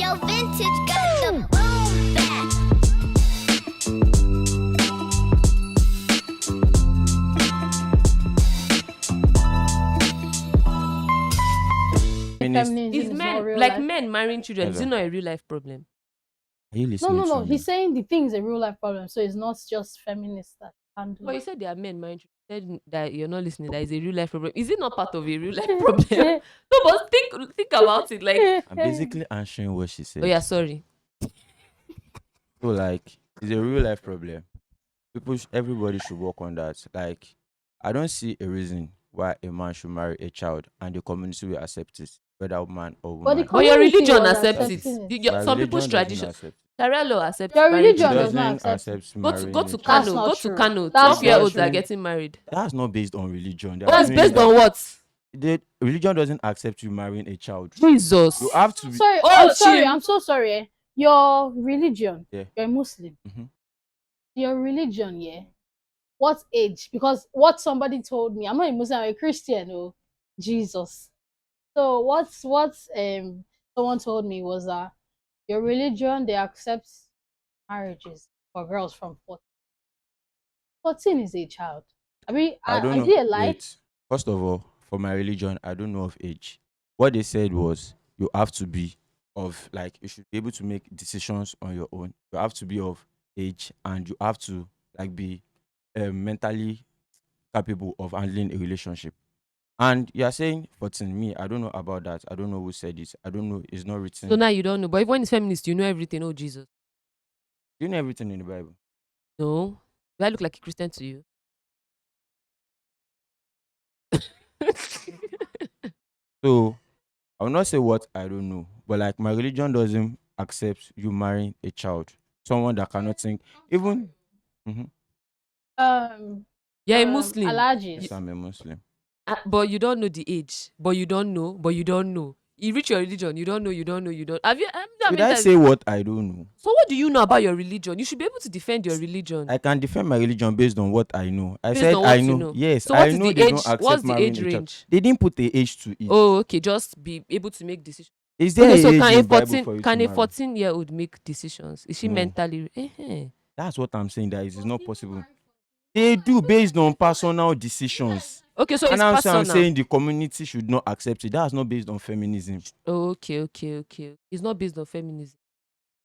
real vintage, got the boom back. Feminism Is is not men real like life. men marrying children? Is it Hello. not a real life problem? Are you listening No. to me? He's saying the thing is a real life problem, so it's not just feminists that handle But you it. said there are men marrying children. You said that you're not listening. That is a real life problem. Is it not part of a real life problem? No, but think about it. Like, I'm basically answering what she said. oh yeah, sorry. So like, it's a real life problem. Everybody should work on that. Like, I don't see a reason why a man should marry a child and the community will accept it, whether man or But the woman. But your community religion was accepts accepting it. it. My Some people's religion doesn't tradition, accept it. Sharia law accepts Your marrying It religion children. does not doesn't accept it. accept Go marrying to a That's child. Kano. not Go to true. Kano. That's 12-year-olds not are true. getting married. That's not based on religion. They are Oh, it's doing based that. on what? The religion doesn't accept you marrying a child. Jesus. You have to be. Sorry, Oh, I'm sorry. Chim. I'm so sorry. Your religion, Yeah. you're a Muslim. Mhm. Your religion, yeah. What age? Because what somebody told me, I'm not a Muslim, I'm a Christian. Oh, Jesus. So what's someone told me was that your religion they accept marriages for girls from 14. 14 is a child. I mean, I don't is know. it a lie? Wait. First of all, for my religion, I don't know of age. What they said was you have to be of like you should be able to make decisions on your own. You have to be of age and you have to like be mentally capable of handling a relationship. And you are saying 14. Me, I don't know about that. I don't know who said it. I don't know. It's not written. So now you don't know. But if when it's feminist, you know everything. Oh, Jesus. You know everything in the Bible. No. Do I look like a Christian to you? So I will not say what I don't know, but like my religion doesn't accept you marrying a child, someone that cannot think. Even Mhm. You're a Muslim. Allergies. Yes, I'm a Muslim. But you don't know the age. But you don't know. But you don't know. You reach your religion. You don't know. You don't know. You don't. Have you? Did I say what I don't know? So what do you know about your religion? You should be able to defend your religion. I can defend my religion based on what I know. I Based said on what I you know. know. Yes, So what I is know the they age? don't accept What's the marrying age a child. range? They didn't put the age to it. Oh, okay. Just be able to make decisions. Is there Okay, so an age can in a Bible 14 for you can to a marry? 14-year-old make decisions? Is she No. mentally? That's what I'm saying. That it is not possible. They do based on personal decisions. Okay, so And it's I'm personal. saying the community should not accept it. That's not based on feminism. Oh, okay. It's not based on feminism.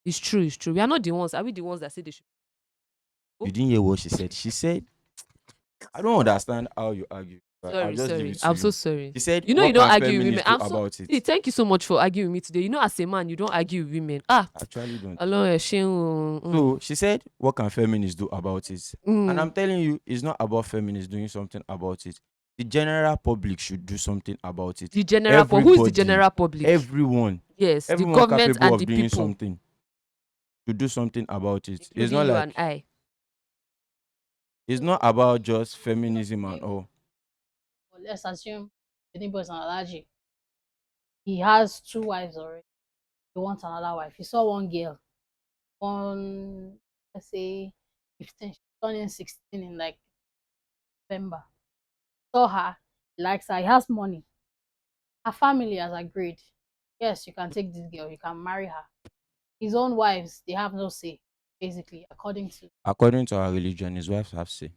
It's true. It's true. We are not the ones. Are we the ones that say they should? You didn't hear what she said. She said, I don't understand how you argue. But I'll just give it to I'm you. so sorry. She said, You know what you don't can argue with women. feminists do about See, it? thank you so much for arguing with me today. You know, as a man, you don't argue with women. Actually, don't. Alone, shame. So she said, what can feminists do about it? And I'm telling you, it's not about feminists doing something about it. The general public should do something about it. The general public. Who is the Everybody, general public? Everyone. Yes, the Everyone government capable and of the doing people, something to do something about it. It's including not you like and I. it's not about just feminism and all. Let's assume the neighbor is an allergy. He has 2 wives already. He wants another wife. He saw one girl, let's say 15, she's turning 16 in like November. Saw her, he likes her, he has money. Her family has agreed. Yes, you can take this girl, you can marry her. His own wives, they have no say, basically, according to our religion, his wives have say.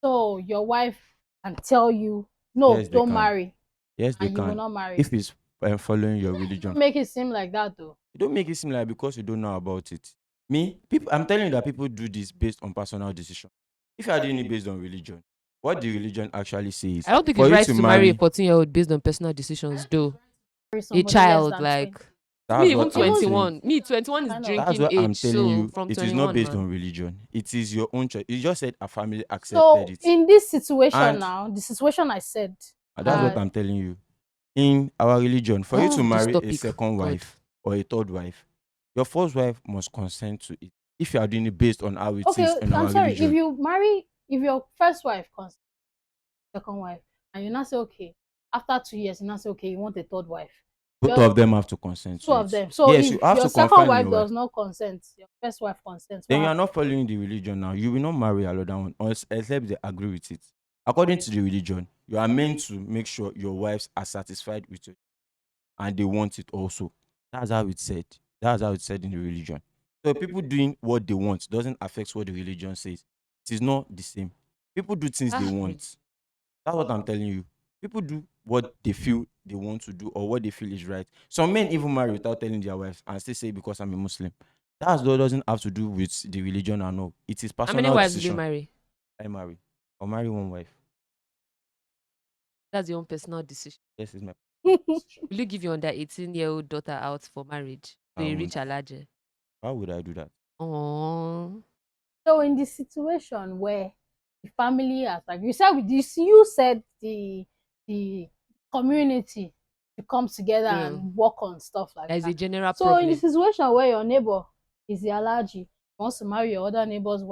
So your wife can tell you, no, Yes, they don't can. marry. Yes, they And you will can. not marry. If it's following your religion. Don't make it seem like that though. You don't make it seem like because you don't know about it. I'm telling you that people do this based on personal decision. If you are doing it based on religion, what the religion actually says, I don't think for it's you right to to marry a 14-year-old based on personal decisions, though. Marry A somebody less child, than like 20. That's me, even what I'm saying. 21. Me, 21 is Kind of. drinking That's what age. I'm telling So you. from It 21, is not based man. on religion. It is your own choice. You just said a family So accepted it. in this situation And- now, the situation I said, That's what I'm telling you. In our religion, for you to This marry a topic, second God. wife or a third wife, your first wife must consent to it. If you are doing it based on how it is okay, in our I'm sorry. religion. If your first wife consents, second wife, and you now say okay, after 2 years, you now say okay, you want a third wife. Both of them have to consent Two to of it. them. So yes, if you have your to second confirm wife your wife. does not consent, your first wife consents. Then what you are happens? not following the religion now. You will not marry another one except they agree with it. According to the religion, you are meant to make sure your wives are satisfied with it and they want it also. That's how it's said. That's how it's said in the religion. So people doing what they want doesn't affect what the religion says. It is not the same. People do things they Ah, want. That's what I'm telling you. People do what they feel they want to do or what they feel is right. Some men even marry without telling their wives and still say because I'm a Muslim. That doesn't have to do with the religion and all. It is how many personal wives did you decision. marry? I marry. Or marry one wife. That's your own personal decision. Yes, is my Will you give your under 18-year-old daughter out for marriage to I a won't. rich alaje? Why would I do that? Oh, So in the situation where the family has, like you said with this, you said the community to come together yeah. and work on stuff like There is a that. general So in the problem. situation where your neighbor is the allergy, wants to marry your other neighbor's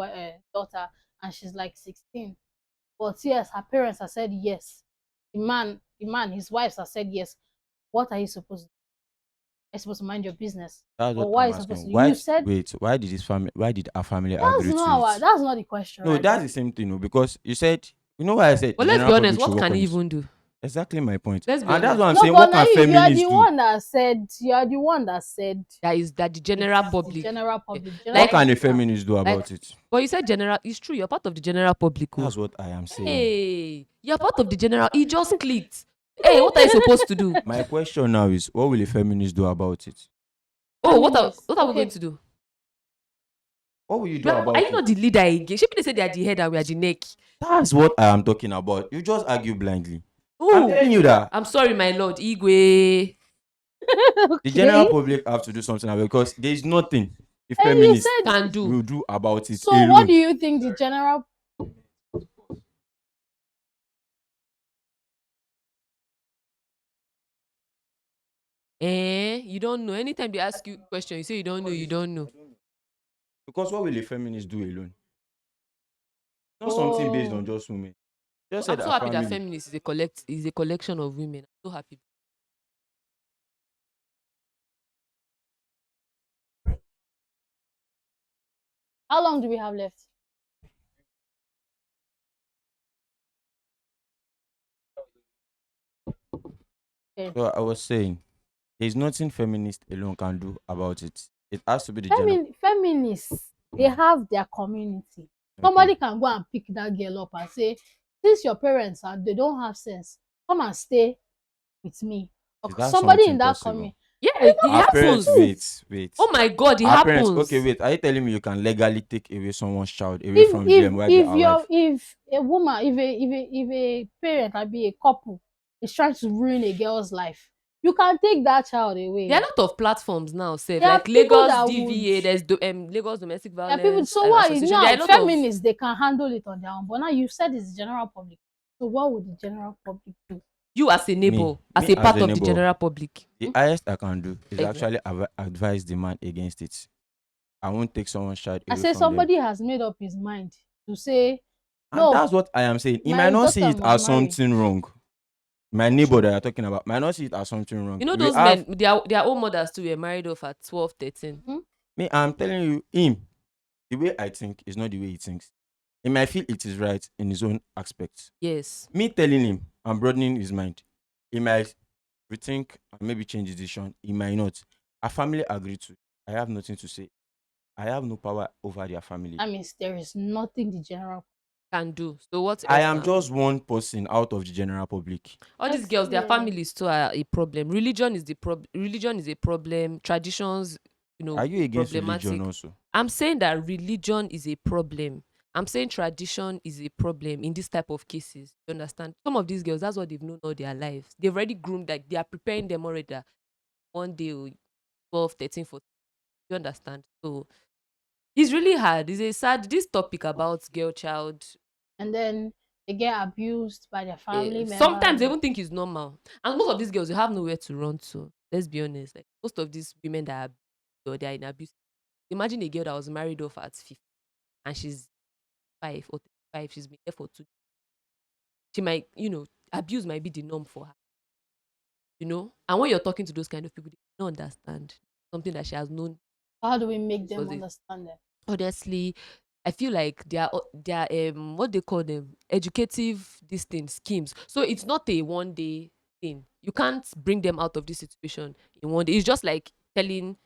daughter, and she's like 16, but yes, her parents have said yes. His wives have said yes. What are you supposed to do? Are you supposed to mind your business? That's what Or what are I'm you supposed asking. to do? You said Why did this family why did our family agree to it? that's not the question No, right that's there. the same thing, no, because you said why I said the But let's be general honest, public should what work can on he this. even do? Exactly my point. Let's be And that's honest. what I'm No, saying. but What now can you are the feminists do? one that said you are the one that said That the it's general the public. general Eh, public. What General Like, can a public can. feminist do like, about it? but you said general. It's true. You're part of the general public. Oh, That's what I am saying. hey, you're part of the general. It just clicked. Hey, what are you supposed to do? My question now is, what will a feminist do about it? Oh, what are Feminists. what are we going Okay. to do? What will you do Are about you it? not the leader again? Should they say they are the head and we are the neck? That's what I am talking about. You just argue blindly. I'm Oh, telling you that I'm sorry, my lord, Igwe. the general Okay. public have to do something about it because there is nothing the And you feminists said Can do. will do about it so. What do alone. you think the general? You don't know. Anytime they ask you question, you say you don't know. You don't know. Because what will a feminist do alone? Not something based on Oh, just women. Just I'm said so a happy that family. feminist is a collection of women. I'm so happy. how long do we have left? Okay. So I was saying, there's nothing feminist alone can do about it. It has to be the general. Feminists, they have their community. Okay. Somebody can go and pick that girl up and say, since your parents are they don't have sense, come and stay with me. Or Is that somebody something in that possible? community. Yeah, it Our That's the parents, happens. truth. wait. Oh my god, it Our parents, okay, happens. wait. Are you telling me you can legally take away someone's child away from them while they are alive? If a woman, if a parent, I be a couple, is trying to ruin a girl's life, you can take that child There are away. a lot of platforms now, safe There are like people Lagos that would. DVA. There's Lagos Domestic There are people. Violence So why Association. There are now a lot of feminists they can handle it on their own, but now you said it's the general public. So what would the general public do? you as a Me, neighbor, as me a as part a of the neighbor, general public. the highest I can do is Exactly. actually advise the man against it. I won't take someone's child I away say from them. somebody has made up his mind to say, And no, that's what I am saying. He might my not see daughter it must as marry. something wrong. My neighbor that you're talking about might not see it as something wrong. You know We those have men, their own mothers too were married off at 12, 13. Hmm? me, I'm telling you, him, the way I think is not the way he thinks. He might feel it is right in his own aspects. Yes. Me telling him I'm broadening his mind. He might rethink and maybe change his decision. He might not. Our family agreed to. I have nothing to say. I have no power over their family. That means there is nothing the general. Can do. So what I else am now? just one person out of the general public. All these girls, their Yeah. families too are a problem. Religion is a problem. Traditions, Are you against religion problematic. also? I'm saying that religion is a problem. I'm saying tradition is a problem in this type of cases. You understand? Some of these girls, that's what they've known all their lives. They've already groomed, like they are preparing them already that one day, 12, 13, 14. You understand? So it's really hard. It's a sad, this topic about girl child. And then they get abused by their family Sometimes they members. even think it's normal. And most of these girls, you have nowhere to run to. Let's be honest. Like most of these women that are, or they are in abuse. Imagine a girl that was married off at 50 and she's 5 or 5. She's been there for 2. She might, abuse might be the norm for her. And when you're talking to those kind of people, they don't understand something that she has known. How do we make them Was it understand that? honestly? I feel like they are what they call them educative these things schemes. So it's not a one day thing. You can't bring them out of this situation in one day. It's just like telling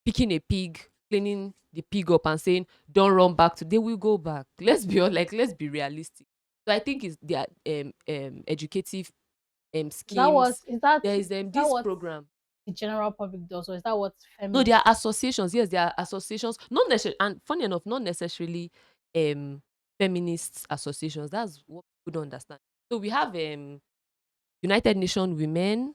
picking a pig, cleaning the pig up and saying, don't run back to, they will go back. Let's be like, let's be realistic. So I think it's their educative Is that what schemes. is that There is is that this what program. the general public does, or is that what No, there are feminists? associations. Yes, there are associations. Not necessarily, and funny enough, not necessarily um feminist associations. That's what people don't understand. So we have United Nations Women.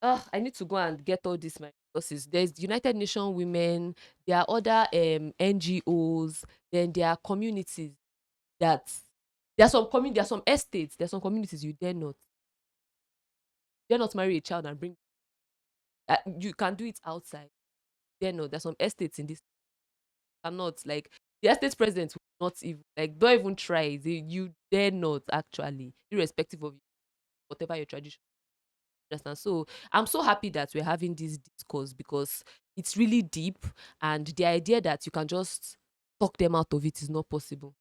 I need to go and get all these my resources. There's United Nations Women. There are other NGOs. Then there are communities that there are some estates. There are some communities you dare not marry a child and bring. You can do it outside. Dare not. There's some estates in this. Cannot like the estate president will not even like don't even try it. You dare not actually, irrespective of whatever your tradition. Understand? So I'm so happy that we're having this discourse because it's really deep, and the idea that you can just talk them out of it is not possible.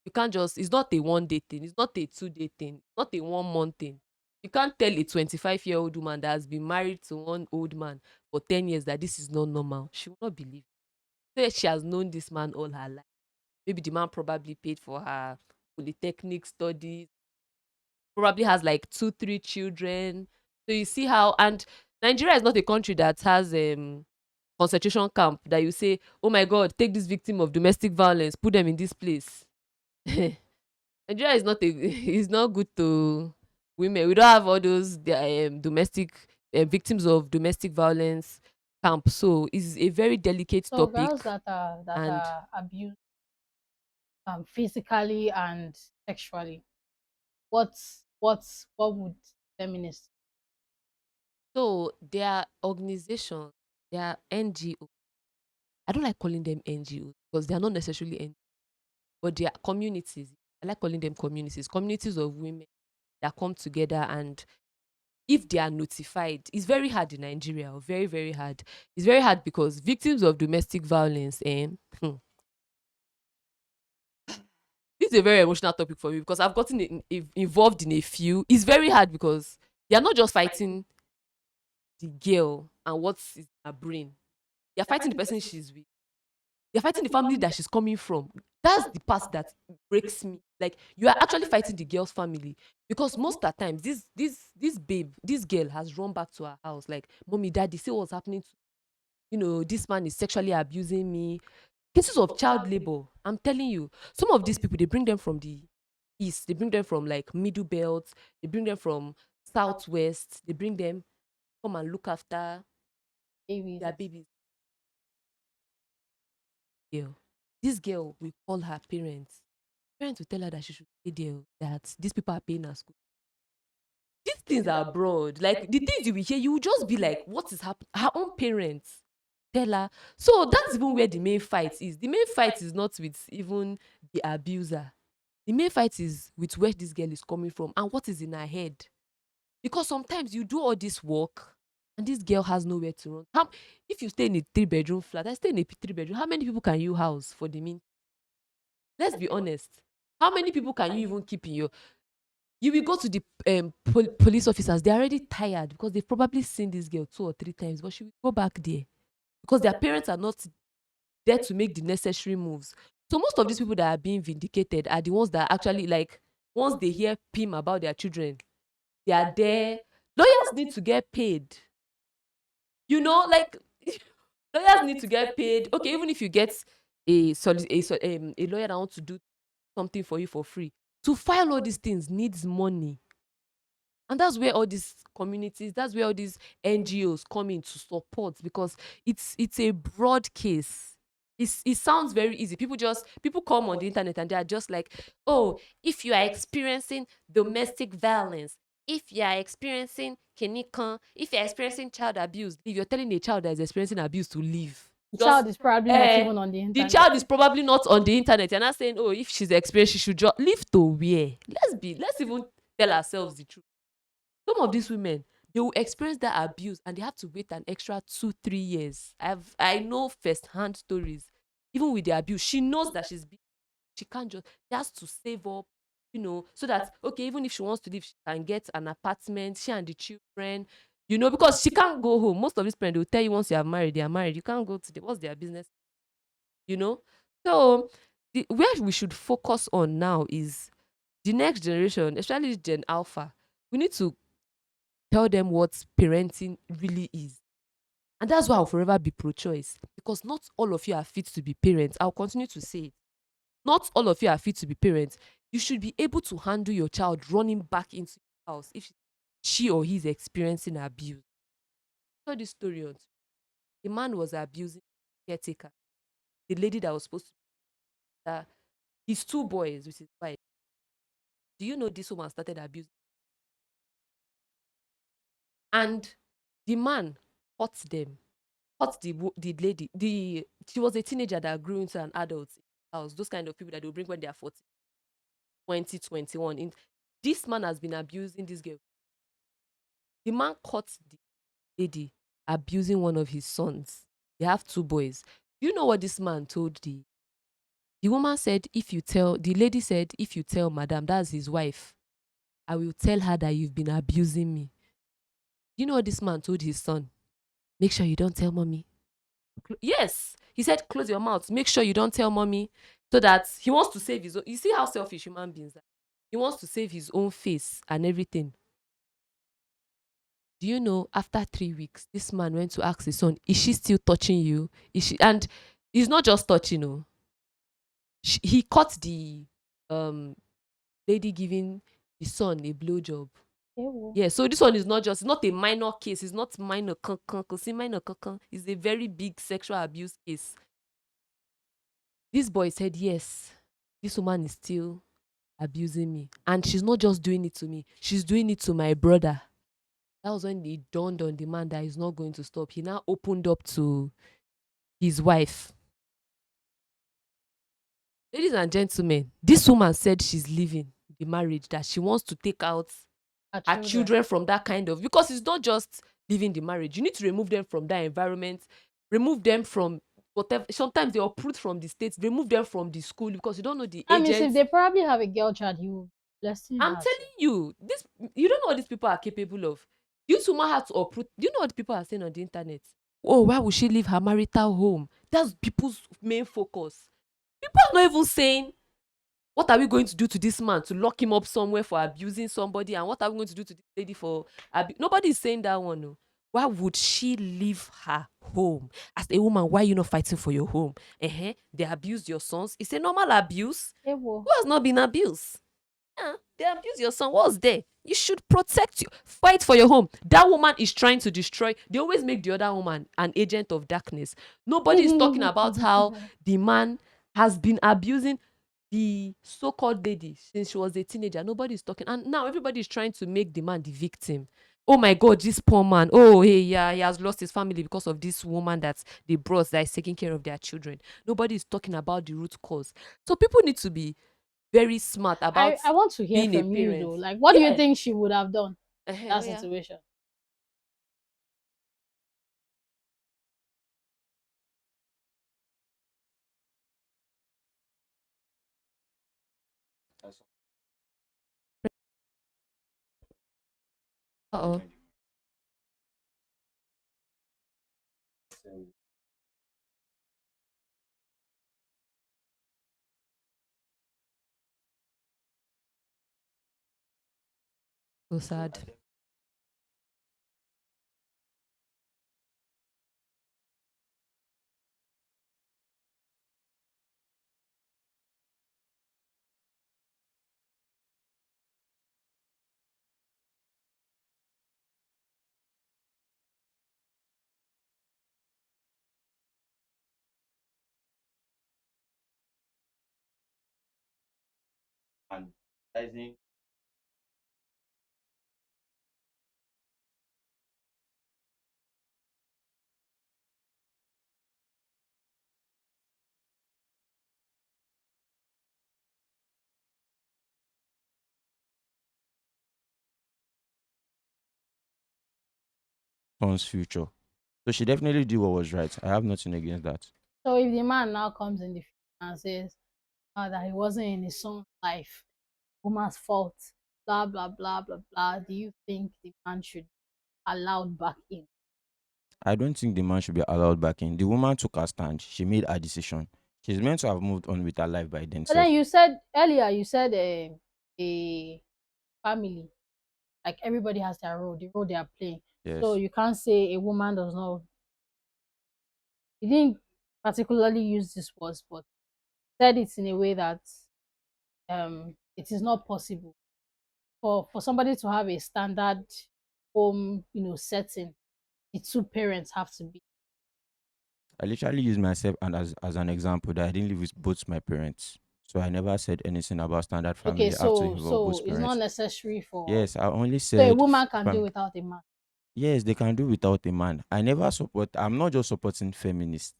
You can't just, it's not a 1 day thing, it's not a 2 day thing, it's not a 1 month thing. You can't tell a 25-year-old woman that has been married to one old man for 10 years that this is not normal. She will not believe. Say she has known this man all her life. Maybe the man probably paid for her polytechnic studies, probably has like 2, 3 children. So you see how, and Nigeria is not a country that has concentration camp that you say, oh my god, take this victim of domestic violence, put them in this place. Nigeria is not a is not good to women. We don't have all those domestic victims of domestic violence camp. So it's a very delicate So topic, girls that and are abused physically and sexually, what would feminists? so their organizations, their NGO. I don't like calling them NGOs because they are not necessarily NGOs, but they are communities. I like calling them communities, communities of women that come together, and if they are notified, it's very hard in Nigeria, very, very hard. It's very hard because victims of domestic violence, this is a very emotional topic for me because I've gotten involved in a few. It's very hard because they are not just fighting the girl and what's in her brain, they are fighting the person she's with. You're fighting the family that she's coming from. That's the part that breaks me. Like you are actually fighting the girl's family because most of the times this babe, this girl has run back to her house like, mommy, daddy, see what's happening to this man is sexually abusing me. Cases of child labor. I'm telling you, some of these people they bring them from the east, they bring them from like middle belt, they bring them from southwest, they bring them come and look after Babies. their babies. Girl, this girl will call her parents. Parents will tell her that she should stay there, that these people are paying her school. These things are broad. Like the things you will hear, you will just be like, what is happening? Her own parents tell her. So that's even where the main fight is. The main fight is not with even the abuser. The main fight is with where this girl is coming from and what is in her head. Because sometimes you do all this work and this girl has nowhere to run. If you stay in a 3 bedroom flat, I stay in a 3 bedroom. How many people can you house for the mean? Let's be honest. How many people can you even keep in your? You will go to the police officers. They're already tired because they've probably seen this girl 2 or 3 times, but she will go back there because their parents are not there to make the necessary moves. So most of these people that are being vindicated are the ones that actually like once they hear pim about their children, they are there. Lawyers need to get paid. Like lawyers need to get paid. Okay, even if you get a lawyer that wants to do something for you for free, to file all these things needs money. And that's where all these communities, that's where all these NGOs come in to support because it's a broad case. It sounds very easy. People come on the internet and they are just like, oh, if you are experiencing domestic violence, if you are experiencing kinikan, if you are experiencing child abuse, leave. You're telling a child that is experiencing abuse to leave. The Just child is probably not eh, even on the the internet. child is probably not on the internet. You're not saying, oh, if she's experienced, she should just leave to where? Let's even tell ourselves the truth. Some of these women, they will experience that abuse and they have to wait an extra 2, 3 years. I know first-hand stories. Even with the abuse, she knows that she can't just, she has to save up, so that okay, even if she wants to leave, she can get an apartment, she and the children. Because she can't go home. Most of these parents will tell you once you are married, they are married. You can't go to the what's their business, you know? So where we should focus on now is the next generation, especially Gen Alpha. We need to tell them what parenting really is. And that's why I'll forever be pro choice. Because not all of you are fit to be parents. I'll continue to say it. Not all of you are fit to be parents. You should be able to handle your child running back into your house if she or he is experiencing abuse. I saw this story on the man was abusing the caretaker, the lady that was supposed to that his two boys with his wife. Do you know this woman started abusing? And the man caught them, caught the lady. She was a teenager that grew into an adult house. Those kind of people that they will bring when they are 40, 20, 21. This man has been abusing this girl. The man caught the lady abusing one of his sons. They have two boys. You know what this man told the woman said, if you tell, the lady said, if you tell madam, that's his wife, I will tell her that you've been abusing me. You know what this man told his son? Make sure you don't tell mommy. Yes. He said, close your mouth. Make sure you don't tell mommy. So that he wants to save his own. You see how selfish human beings are. He wants to save his own face and everything. Do you know, after 3 weeks, this man went to ask his son, is she still touching you? Is she? And he's not just touching, no. He caught the um lady giving the son a blowjob. Ew. Yeah, so this one is not just, it's not a minor case. It's not minor kankan. Because minor kankan is a very big sexual abuse case. This boy said, yes, this woman is still abusing me. And she's not just doing it to me, she's doing it to my brother. That was when it dawned on the man that he's not going to stop. He now opened up to his wife. Ladies and gentlemen, this woman said she's leaving the marriage, that she wants to take out Our her children. children from that kind of, because it's not just leaving the marriage. You need to remove them from that environment, remove them from whatever. Sometimes they uproot from the states, remove them from the school because you don't know the I mean, if agents. they probably have a girl child, you blessing I'm her. telling you, this you don't know what these people are capable of. This woman had to uproot. Do you know what people are saying on the internet? Oh, why would she leave her marital home? That's people's main focus. People are not even saying, what are we going to do to this man to lock him up somewhere for abusing somebody? And what are we going to do to this lady for nobody is saying that one. No. Why would she leave her home? As a woman, why are you not fighting for your home? They abused your sons. It's a normal abuse. Ew. Who has not been abused? They abuse your son. What's there? You should protect you. Fight for your home. That woman is trying to destroy. They always make the other woman an agent of darkness. Nobody is talking about how the man has been abusing the so-called lady since she was a teenager. Nobody is talking. And now everybody is trying to make the man the victim. Oh my God, this poor man. Oh, hey, yeah, he has lost his family because of this woman that they brought that is taking care of their children. Nobody is talking about the root cause. So people need to be very smart about I want to hear being a from you parent. though. Like, what do you Yeah. think she would have done in Oh that yeah. situation? Uh-oh. So sad. And rising son's future. So she definitely did what was right. I have nothing against that. So if the man now comes in the future and says that he wasn't in his son's life, woman's fault, blah blah blah blah blah, do you think the man should? allowed back in. I don't think the man should be allowed back in. The woman took her stand. She made her decision. She's meant to have moved on with her life by then But then self. you said earlier, you said a family, like everybody has their role, the role they are playing. So Yes. you can't say a woman does not. He didn't particularly use these words, but said it in a way that it is not possible for somebody to have a standard home, setting. The two parents have to be. I literally use myself and as an example that I didn't live with both my parents. So I never said anything about standard Okay, family have to involve so both it's not parents. necessary for. Yes, I only So a said woman can do without a man. yes, they can do without a man. I never support, I'm not just supporting feminists.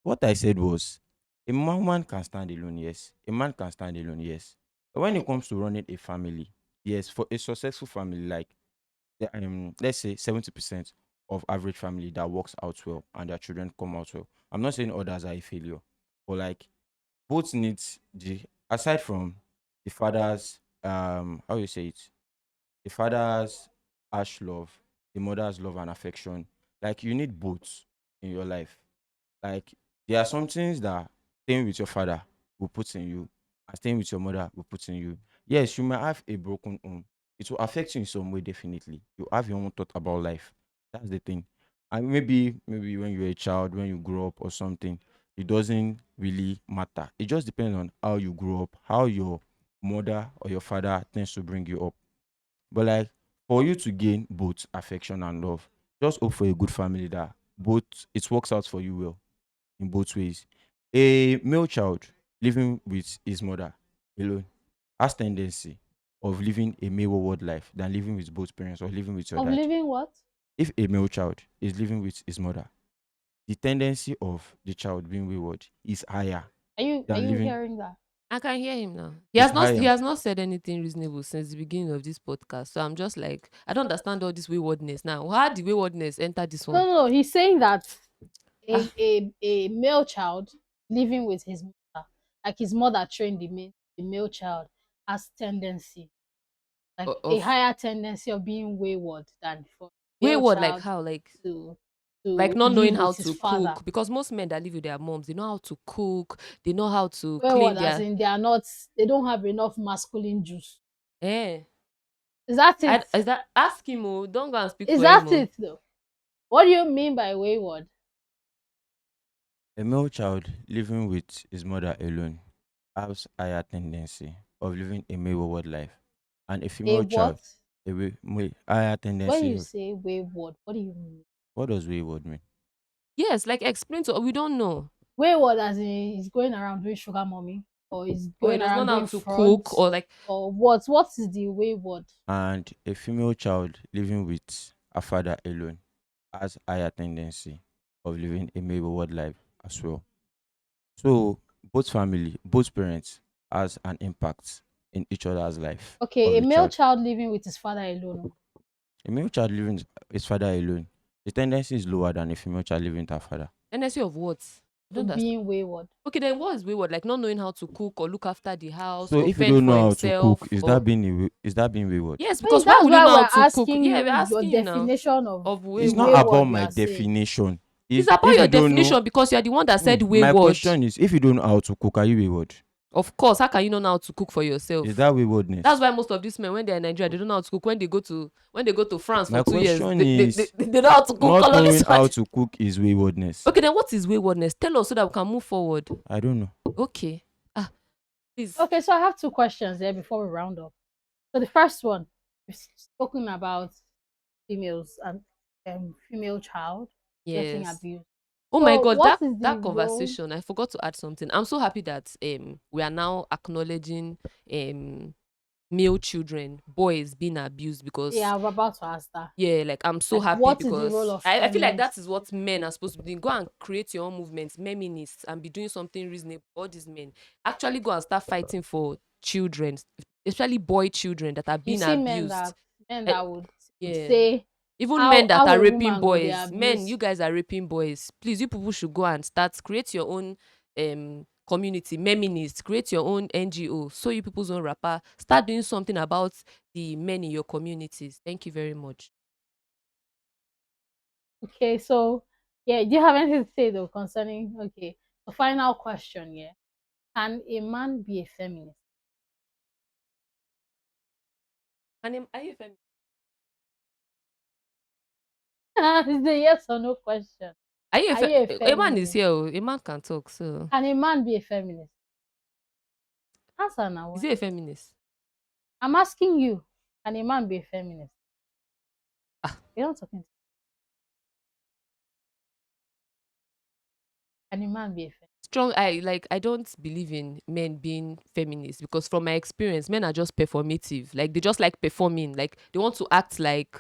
What I said was a woman can stand alone, yes. A man can stand alone, yes. But when it comes to running a family, yes, for a successful family, like let's say 70% of average family that works out well and their children come out well. I'm not saying others are a failure, but like both needs the aside from the father's how you say it, the father's harsh love, the mother's love and affection. Like you need both in your life. Like there are some things that staying with your father will put in you, and staying with your mother will put in you. Yes, you might have a broken home. It will affect you in some way, definitely. You have your own thought about life. That's the thing. And maybe when you're a child, when you grow up or something, it doesn't really matter. It just depends on how you grow up, how your mother or your father tends to bring you up. But like for you to gain both affection and love, just hope for a good family that both it works out for you well in both ways. A male child living with his mother alone has tendency of living a more wayward life than living with both parents or living with your Of dad. living what? If a male child is living with his mother, the tendency of the child being wayward is higher Are than you living hearing that? I can hear him now. He is has not he higher. has not said anything reasonable since the beginning of this podcast. So I'm just like, I don't understand all this waywardness now. How did the waywardness enter this No, one? no, no. He's saying that Ah, a male child living with his mother, like his mother trained the male child, has tendency, like a of higher tendency of being wayward than for male wayward, like child how? to Like not knowing live how with his to father. cook, because most men that live with their moms, they know how to cook, they know how to clean Wayward as their in they don't have enough masculine juice. eh. Is that it? Is that ask him? Oh, don't go and speak Is for him. that Oh. it though? What do you mean by wayward? A male child living with his mother alone has higher tendency of living a more wayward life, and a A female child what? higher When tendency you of say wayward, what do you mean? what does wayward mean? Yes, like explain to we don't know. Wayward as in he's going around doing sugar mommy, or he's Or he going does not around know how doing to cook, frauds, or like or what? What is the wayward? And a female child living with a father alone has higher tendency of living a more wayward life as well. So both parents has an impact in each other's life Okay, of a the male child. child living with his father alone. A male child living with his father alone, the tendency is lower than a female child living with her father. NSC of what? I don't To understand. being wayward. Okay, then what is wayward? Like not knowing how to cook or look after the house So or if you fend don't for know how to cook, himself or is that being wayward? yes, Wait, because why that's would you why know we're how to cook? asking Yeah, we're you your asking you now definition of It's not wayward. about wayward. You my are saying definition. It's Is about if your you don't know, definition because you are the one that said my wayward. question is if you don't know how to cook, are you wayward? Of course, how can you not know how to cook for Is yourself? that That's waywardness? why most of these men, when they're in Nigeria, they don't know how to cook. When they go to France for My 2 years, question they is they know how to cook. not All of knowing this one. how to cook is waywardness. Okay, then what is waywardness? Tell us so that we can move forward. I don't know. Okay. Ah, please. okay. So I have two questions there before we round up. So the first one, we've spoken about females and female child getting Yes. abused. Oh my So God, what that is the that role? conversation, I forgot to add something. I'm so happy that we are now acknowledging um male children, boys being abused because Yeah, I'm about to ask that. yeah, like I'm so Like, happy what is the role because of I feel like that feminists? is what men are supposed to be doing. Go and create your own movements, feminists, and be doing something reasonable. All these men actually go and start fighting for children, especially boy children that are You being see abused. men Eh, that would yeah, say even men that how are a raping woman go they boys, men, you abuse. guys are raping boys. Please, you people should go and start create your own community, feminists, create your own NGO, so you people's own rapper. Start doing something about the men in your communities. Thank you very much. Okay, so yeah, do you have anything to say though concerning? Okay, the final question. Yeah, can a man be a feminist? Are you a feminist? It's a yes or no question. Are you Are you a a man is feminist? here? Oh, a man can talk. So Can a man be a feminist? Answer now. is Why? he a feminist? I'm asking you. Can a man be a feminist? Ah, You're not talking. Can a man be a feminist? strong. I don't believe in men being feminists because from my experience, men are just performative. Like they just like performing. Like they want to act like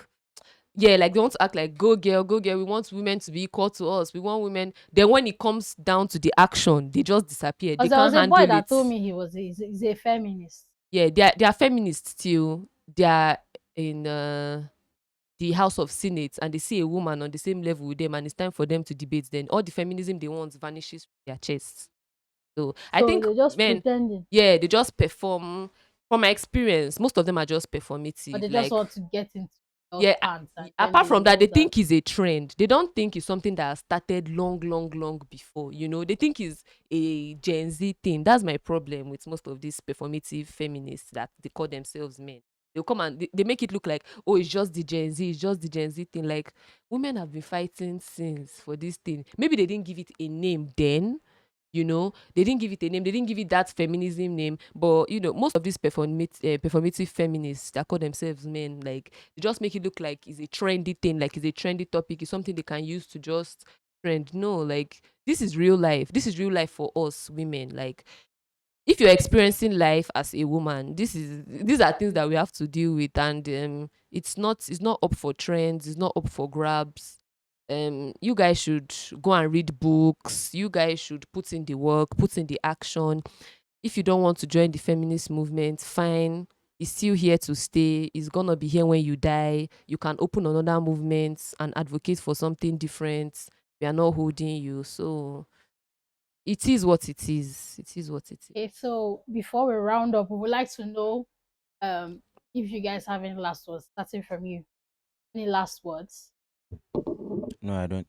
yeah, like they want to act like go girl. We want women to be equal to us. We want women. Then when it comes down to the action, they just disappear. They Because there can't was a boy handle that it. told me he's a feminist. Yeah, they are feminists still. They are in the House of Senate and they see a woman on the same level with them and it's time for them to debate. Then all the feminism they want vanishes from their chests. So I So think they're just men, pretending, yeah, they just perform. From my experience, most of them are just or they performative. just Like want to get into those yeah, pants, and then apart they from that, know they that. think it's a trend. They don't think it's something that has started long before. You know, they think it's a Gen Z thing. That's my problem with most of these performative feminists that they call themselves men. They'll come and they make it look like, oh, it's just the Gen Z, it's just the Gen Z thing. Like, women have been fighting since for this thing. Maybe they didn't give it a name then, they didn't give it a name, they didn't give it that feminism name, but most of these performative feminists that call themselves men, like they just make it look like it's a trendy thing, like it's a trendy topic, it's something they can use to just trend. No, like this is real life for us women. Like if you're experiencing life as a woman, these are things that we have to deal with, and it's not up for trends, it's not up for grabs. You guys should go and read books, you guys should put in the work, put in the action. If you don't want to join the feminist movement, fine, it's still here to stay, it's gonna be here when you die. You can open another movement and advocate for something different. We are not holding you. So it is what it is. It is what it is. Okay, so before we round up, we would like to know um if you guys have any last words, starting from you. Any last words? No, I don't.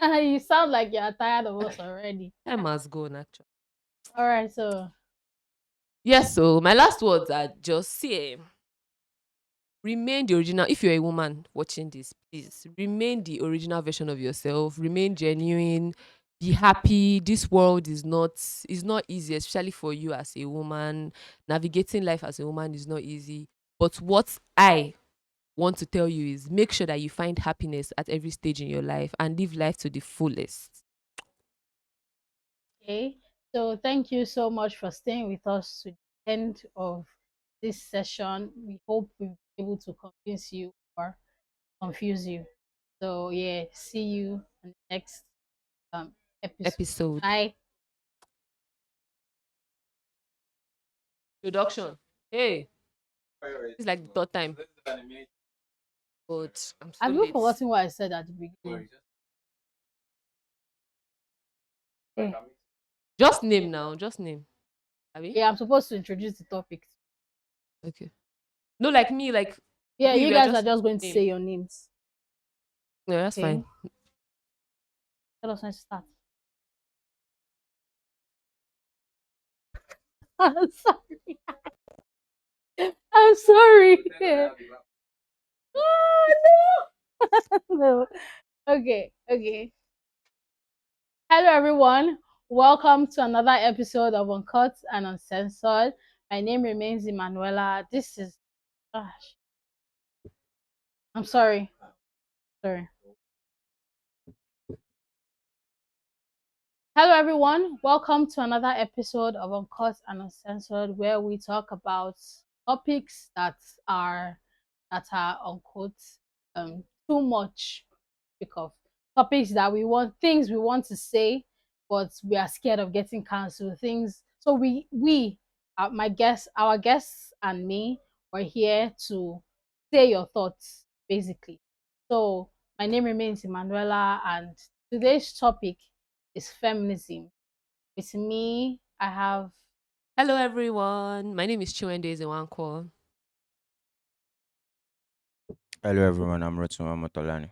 You sound like you're tired of us already. Time has gone, actually. All right, so Yes, so my last words are just say, remain the original. If you're a woman watching this, please remain the original version of yourself, remain genuine, be happy. This world is not easy, especially for you as a woman. Navigating life as a woman is not easy. But what I want to tell you is make sure that you find happiness at every stage in your life and live life to the fullest. okay. So thank you so much for staying with us to the end of this session. We hope we've been able to convince you or confuse you. So yeah, see you in the next episode. Episode. Bye. Introduction. Hey, it's like the third time, but I'm so Have you late. forgotten what I said at the beginning? Eh, Just name now. Just name. Abi? yeah, I'm supposed to introduce the topic. Okay. No, like me, like Yeah, you we are guys are just just going to name. say your names. No, that's fine. Okay. Let us not start. I'm sorry. I'm sorry. Oh no. No. Okay, okay. Hello everyone. Welcome to another episode of Uncut and Uncensored. My name remains Emmanuella. This is gosh. I'm sorry. Sorry. Hello everyone. Welcome to another episode of Uncut and Uncensored where we talk about topics that are unquote too much because topics that we want things we want to say but we are scared of getting cancelled things so we my guests our guests and me were here to say your thoughts basically. So my name remains Emmanuella and today's topic is feminism. With me I have Hello, everyone. My name is Chinwendu is one call. Hello, everyone. I'm Rotuma Motolani.